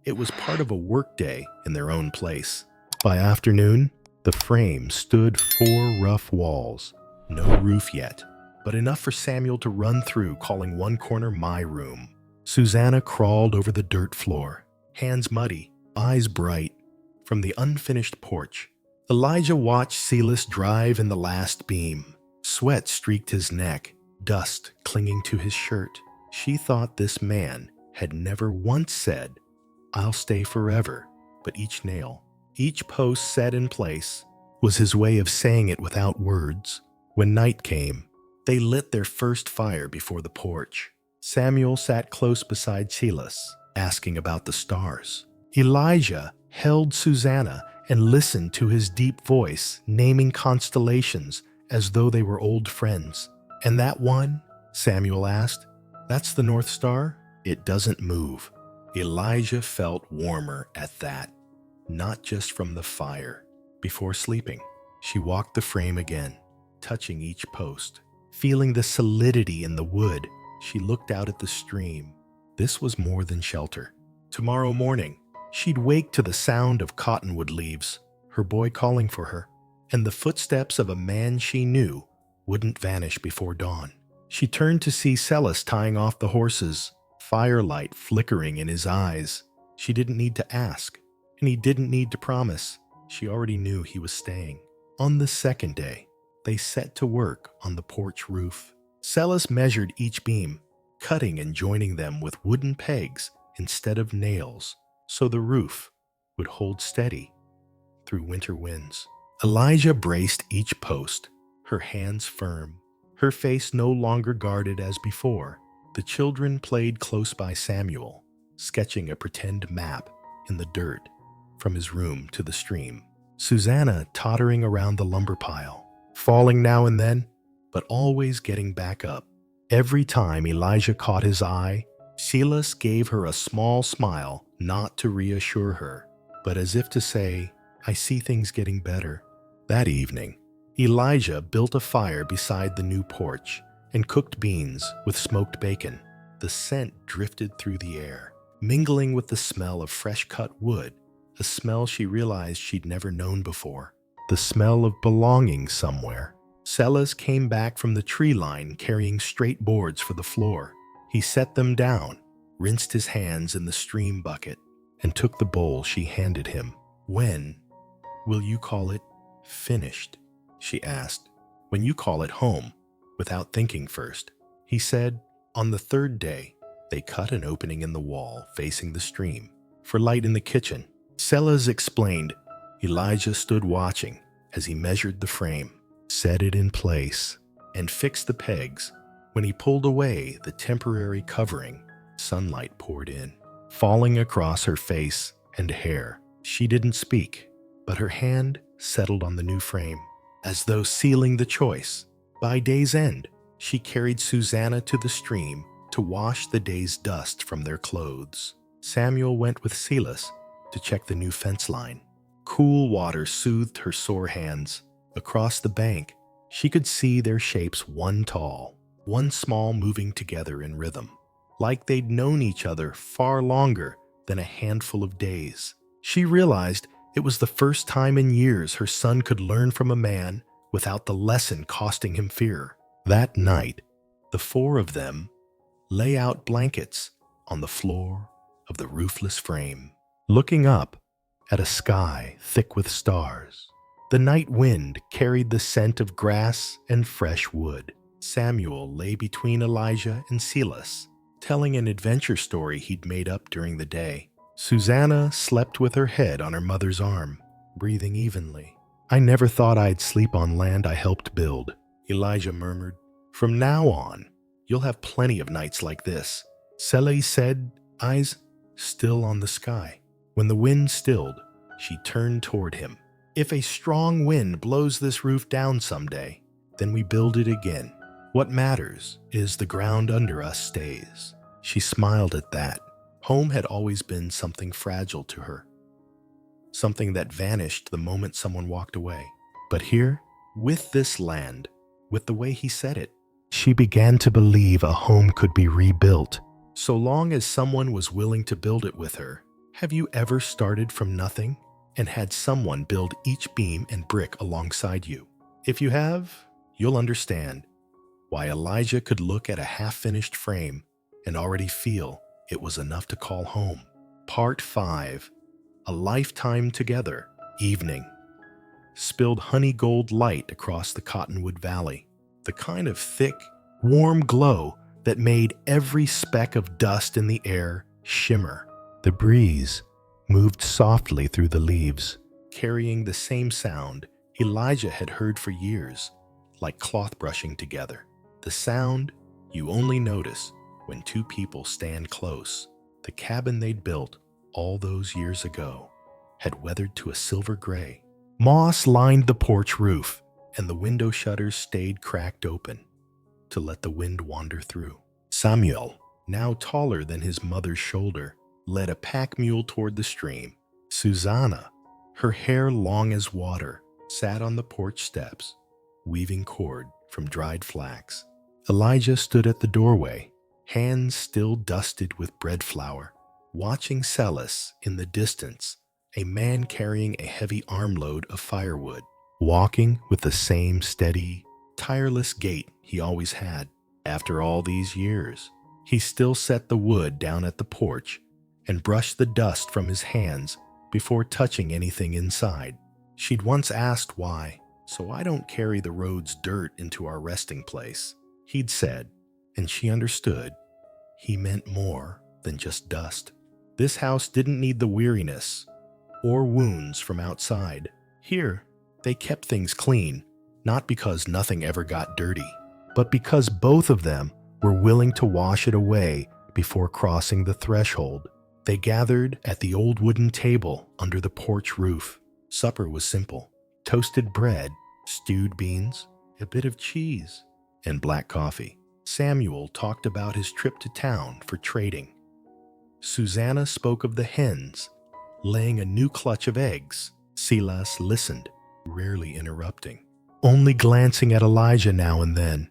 It was part of a workday in their own place. By afternoon, the frame stood 4 rough walls. No roof yet, but enough for Samuel to run through, calling one corner my room. Susanna crawled over the dirt floor, hands muddy, eyes bright. From the unfinished porch, Elijah watched Silas drive in the last beam. Sweat streaked his neck, dust clinging to his shirt. She thought this man had never once said, "I'll stay forever," but each nail, each post set in place, was his way of saying it without words. When night came, they lit their first fire before the porch. Samuel sat close beside Silas, asking about the stars. Elijah held Susanna and listened to his deep voice, naming constellations as though they were old friends. "And that one?" Samuel asked. "That's the North Star? It doesn't move." Elijah felt warmer at that, not just from the fire. Before sleeping, she walked the frame again, touching each post. Feeling the solidity in the wood, she looked out at the stream. This was more than shelter. Tomorrow morning, she'd wake to the sound of cottonwood leaves, her boy calling for her, and the footsteps of a man she knew wouldn't vanish before dawn. She turned to see Silas tying off the horses, firelight flickering in his eyes. She didn't need to ask, and he didn't need to promise. She already knew he was staying. On the second day, they set to work on the porch roof. Silas measured each beam, cutting and joining them with wooden pegs instead of nails, so the roof would hold steady through winter winds. Elijah braced each post, her hands firm, her face no longer guarded as before. The children played close by Samuel, sketching a pretend map in the dirt from his room to the stream. Susanna tottering around the lumber pile, falling now and then, but always getting back up. Every time Elijah caught his eye, Silas gave her a small smile, not to reassure her, but as if to say, "I see things getting better." That evening, Elijah built a fire beside the new porch and cooked beans with smoked bacon. The scent drifted through the air, mingling with the smell of fresh-cut wood, a smell she realized she'd never known before, the smell of belonging somewhere. Silas came back from the tree line carrying straight boards for the floor. He set them down, rinsed his hands in the stream bucket, and took the bowl she handed him. "When will you call it finished?" she asked. "When you call it home," without thinking first. He said, "On the third day." They cut an opening in the wall facing the stream for light in the kitchen. Silas explained. Elijah stood watching as he measured the frame, set it in place, and fixed the pegs. When he pulled away the temporary covering, sunlight poured in, falling across her face and hair. She didn't speak, but her hand settled on the new frame, as though sealing the choice. By day's end, she carried Susanna to the stream to wash the day's dust from their clothes. Samuel went with Silas to check the new fence line. Cool water soothed her sore hands. Across the bank, she could see their shapes, one tall, one small, moving together in rhythm, like they'd known each other far longer than a handful of days. She realized it was the first time in years her son could learn from a man without the lesson costing him fear. That night, the 4 of them lay out blankets on the floor of the roofless frame, looking up at a sky thick with stars. The night wind carried the scent of grass and fresh wood. Samuel lay between Elijah and Silas, telling an adventure story he'd made up during the day. Susanna slept with her head on her mother's arm, breathing evenly. "I never thought I'd sleep on land I helped build," Elijah murmured. "From now on, you'll have plenty of nights like this." Sele said eyes still on the sky. When the wind stilled, she turned toward him. If a strong wind blows this roof down someday, then we build it again. What matters is the ground under us stays. She smiled at that. Home had always been something fragile to her, something that vanished the moment someone walked away. But here, with this land, with the way he said it, she began to believe a home could be rebuilt, so long as someone was willing to build it with her. Have you ever started from nothing and had someone build each beam and brick alongside you? If you have, you'll understand why Elijah could look at a half-finished frame and already feel it was enough to call home. Part 5. A lifetime together. Evening. Spilled honey gold light across the Cottonwood Valley, the kind of thick, warm glow that made every speck of dust in the air shimmer. The breeze moved softly through the leaves, carrying the same sound Elijah had heard for years, like cloth brushing together. The sound you only notice when two people stand close. The cabin they'd built all those years ago had weathered to a silver gray. Moss lined the porch roof, and the window shutters stayed cracked open to let the wind wander through. Samuel, now taller than his mother's shoulder, led a pack mule toward the stream. Susanna, her hair long as water, sat on the porch steps, weaving cord from dried flax. Elijah stood at the doorway, hands still dusted with bread flour, watching Celis in the distance, a man carrying a heavy armload of firewood, walking with the same steady, tireless gait he always had. After all these years, he still set the wood down at the porch and brushed the dust from his hands before touching anything inside. She'd once asked why, "So I don't carry the road's dirt into our resting place," he'd said, and she understood. He meant more than just dust. This house didn't need the weariness or wounds from outside. Here, they kept things clean, not because nothing ever got dirty, but because both of them were willing to wash it away before crossing the threshold. They gathered at the old wooden table under the porch roof. Supper was simple: toasted bread, stewed beans, a bit of cheese, and black coffee. Samuel talked about his trip to town for trading. Susanna spoke of the hens laying a new clutch of eggs. Silas listened, rarely interrupting, only glancing at Elijah now and then,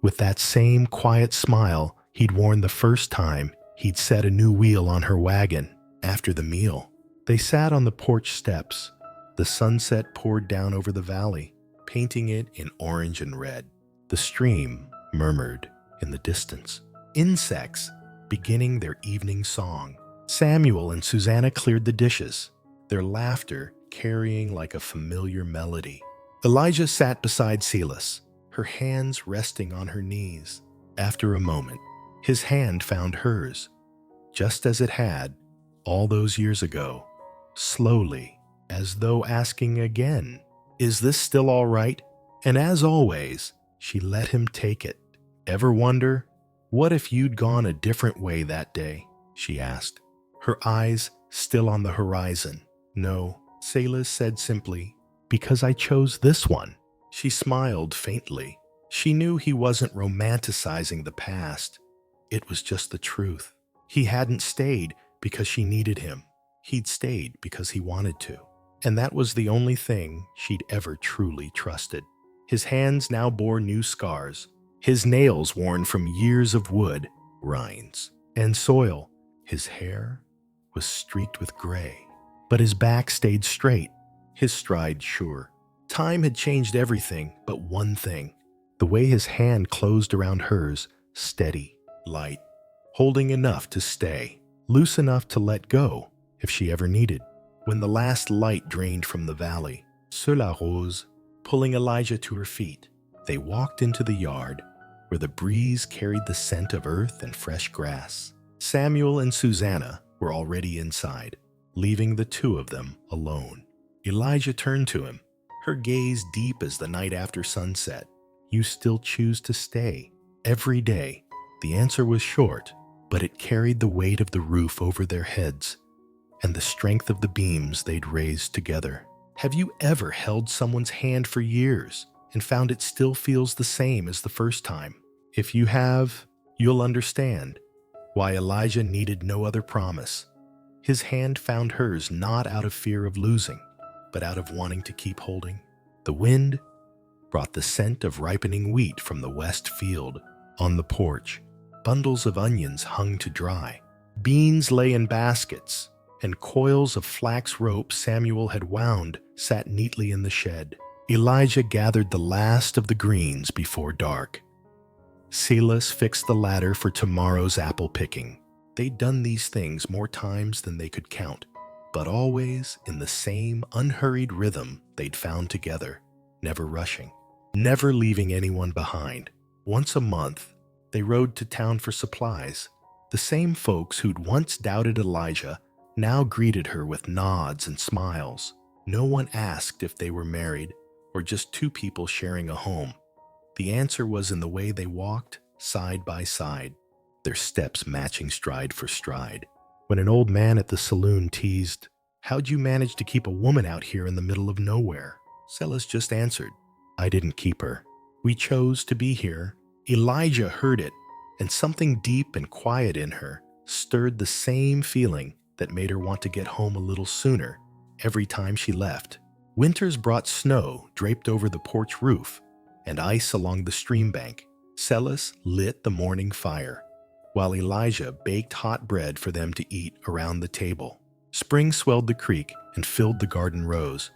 with that same quiet smile he'd worn the first time he'd set a new wheel on her wagon. After the meal, they sat on the porch steps. The sunset poured down over the valley, painting it in orange and red. The stream murmured in the distance, insects beginning their evening song. Samuel and Susanna cleared the dishes, their laughter carrying like a familiar melody. Elijah sat beside Silas, her hands resting on her knees. After a moment, his hand found hers, just as it had all those years ago, slowly, as though asking again, "Is this still all right?" And as always, she let him take it. "Ever wonder, what if you'd gone a different way that day?" she asked, her eyes still on the horizon. "No," Silas said simply, "because I chose this one." She smiled faintly. She knew he wasn't romanticizing the past. It was just the truth. He hadn't stayed because she needed him. He'd stayed because he wanted to. And that was the only thing she'd ever truly trusted. His hands now bore new scars, his nails worn from years of wood, rinds, and soil. His hair was streaked with gray, but his back stayed straight, his stride sure. Time had changed everything but one thing: the way his hand closed around hers, steady, light, holding enough to stay, loose enough to let go if she ever needed. When the last light drained from the valley, Sur la Rose, pulling Elijah to her feet, they walked into the yard where the breeze carried the scent of earth and fresh grass. Samuel and Susanna were already inside, leaving the two of them alone. Elijah turned to him, her gaze deep as the night after sunset. "You still choose to stay every day?" The answer was short, but it carried the weight of the roof over their heads and the strength of the beams they'd raised together. Have you ever held someone's hand for years and found it still feels the same as the first time? If you have, you'll understand why Elijah needed no other promise. His hand found hers not out of fear of losing, but out of wanting to keep holding. The wind brought the scent of ripening wheat from the west field. On the porch, bundles of onions hung to dry. Beans lay in baskets, and coils of flax rope Samuel had wound sat neatly in the shed. Elijah gathered the last of the greens before dark. Silas fixed the ladder for tomorrow's apple picking. They'd done these things more times than they could count, but always in the same unhurried rhythm they'd found together, never rushing, never leaving anyone behind. Once a month, they rode to town for supplies. The same folks who'd once doubted Elijah now greeted her with nods and smiles. No one asked if they were married or just two people sharing a home. The answer was in the way they walked side by side, their steps matching stride for stride. When an old man at the saloon teased, "How'd you manage to keep a woman out here in the middle of nowhere?" Silas just answered, "I didn't keep her. We chose to be here." Elijah heard it, and something deep and quiet in her stirred the same feeling that made her want to get home a little sooner every time she left. Winters brought snow draped over the porch roof and ice along the stream bank. Silas lit the morning fire, while Elijah baked hot bread for them to eat around the table. Spring swelled the creek and filled the garden rows.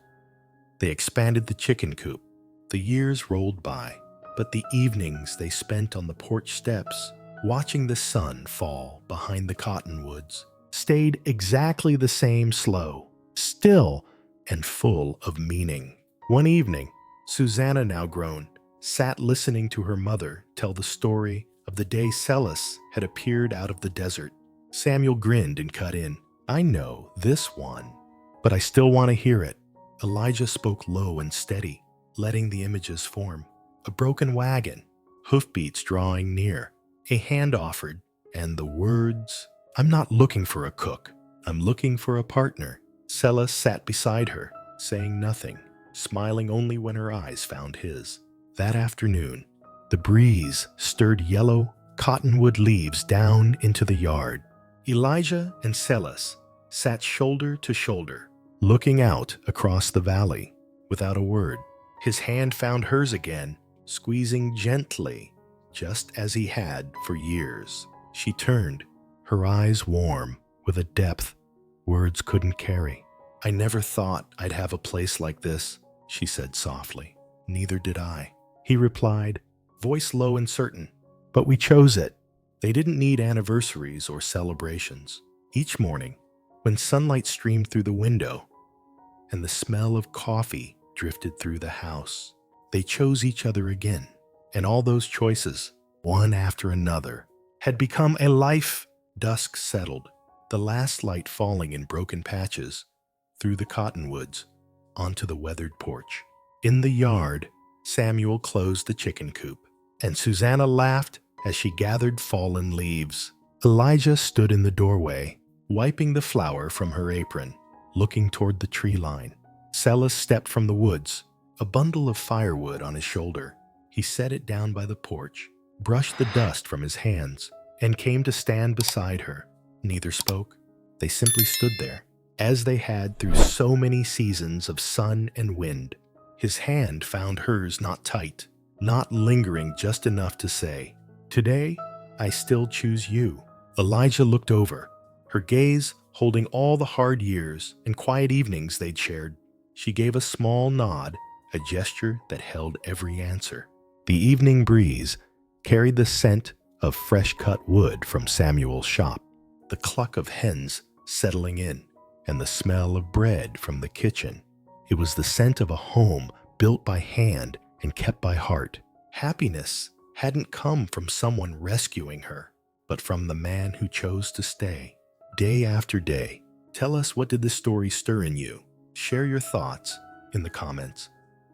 They expanded the chicken coop. The years rolled by, but the evenings they spent on the porch steps, watching the sun fall behind the cottonwoods, stayed exactly the same, slow, still, and full of meaning. One evening, Susanna, now grown, sat listening to her mother tell the story of the day Silas had appeared out of the desert. Samuel grinned and cut in, "I know this one, but I still want to hear it." Elijah spoke low and steady, letting the images form. A broken wagon, hoofbeats drawing near, a hand offered, and the words, "I'm not looking for a cook. I'm looking for a partner." Silas sat beside her, saying nothing, smiling only when her eyes found his. That afternoon, the breeze stirred yellow cottonwood leaves down into the yard. Elijah and Silas sat shoulder to shoulder, looking out across the valley without a word. His hand found hers again, squeezing gently, just as he had for years. She turned, her eyes warm with a depth words couldn't carry. "I never thought I'd have a place like this," she said softly. "Neither did I," he replied, voice low and certain. "But we chose it." They didn't need anniversaries or celebrations. Each morning, when sunlight streamed through the window and the smell of coffee drifted through the house, they chose each other again. And all those choices, one after another, had become a life. Dusk settled, the last light falling in broken patches through the cottonwoods onto the weathered porch. In the yard, Samuel closed the chicken coop, and Susanna laughed as she gathered fallen leaves. Elijah stood in the doorway, wiping the flour from her apron, looking toward the tree line. Silas stepped from the woods, a bundle of firewood on his shoulder. He set it down by the porch, brushed the dust from his hands, and came to stand beside her. Neither spoke. They simply stood there, as they had through so many seasons of sun and wind. His hand found hers not tight, not lingering just enough to say, "Today, I still choose you." Elijah looked over, her gaze holding all the hard years and quiet evenings they'd shared. She gave a small nod, a gesture that held every answer. The evening breeze carried the scent of fresh-cut wood from Samuel's shop, the cluck of hens settling in, and the smell of bread from the kitchen. It was the scent of a home built by hand and kept by heart. Happiness hadn't come from someone rescuing her, but from the man who chose to stay. Day after day, tell us, what did this story stir in you? Share your thoughts in the comments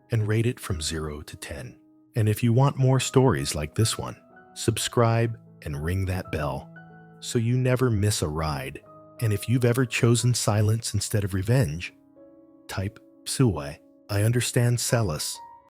and rate it from 0 to 10. And if you want more stories like this one, subscribe and ring that bell. so you never miss a ride. And if you've ever chosen silence instead of revenge, type Psuwe. I understand Celis.